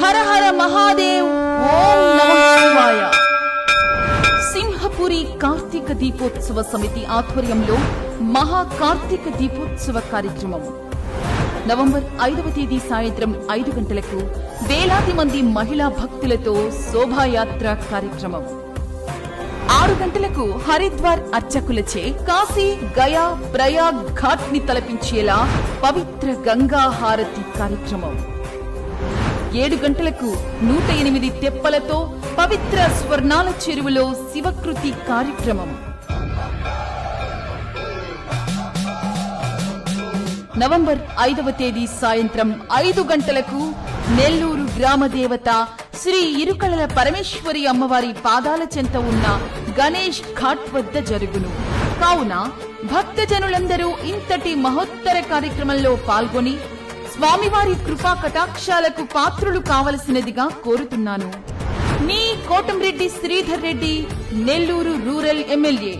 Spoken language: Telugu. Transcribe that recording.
హర హర మహాదేవ్. ఓం నమః శివాయ. సింహపురి కార్తీక దీపోత్సవ సమితి ఆధ్వర్యంలో మహా కార్తీక దీపోత్సవ కార్యక్రమం నవంబర్ 5వ తేదీ సాయంత్రం 5 గంటలకు వేలాది మంది మహిళా భక్తులతో శోభాయాత్ర కార్యక్రమం. 6 గంటలకు హరిద్వార్ అర్చకులచే కాశీ, గయా, ప్రయాగ్ ఘాట్ ని తలపించేలా పవిత్ర గంగా హారతి కార్యక్రమం. 7 గంటలకు 108 తెప్పలతో పవిత్ర స్వర్ణాల చెరువులో శివకృతి కార్యక్రమం. నవంబర్ 5వ తేదీ సాయంత్రం 5 గంటలకు నెల్లూరు గ్రామదేవత శ్రీ ఇరుకళల పరమేశ్వరి అమ్మవారి పాదాల చెంత ఉన్న గణేష్ ఘాట్ వద్ద జరుగును. కావున భక్తజనులందరూ ఇంతటి మహోత్తర కార్యక్రమంలో పాల్గొని స్వామివారి కృపా కటాక్షాలకు పాత్రులు కావలసినదిగా కోరుతున్నాను. మీ కోటంరెడ్డి శ్రీధర్ రెడ్డి, నెల్లూరు రూరల్ ఎమ్మెల్యే.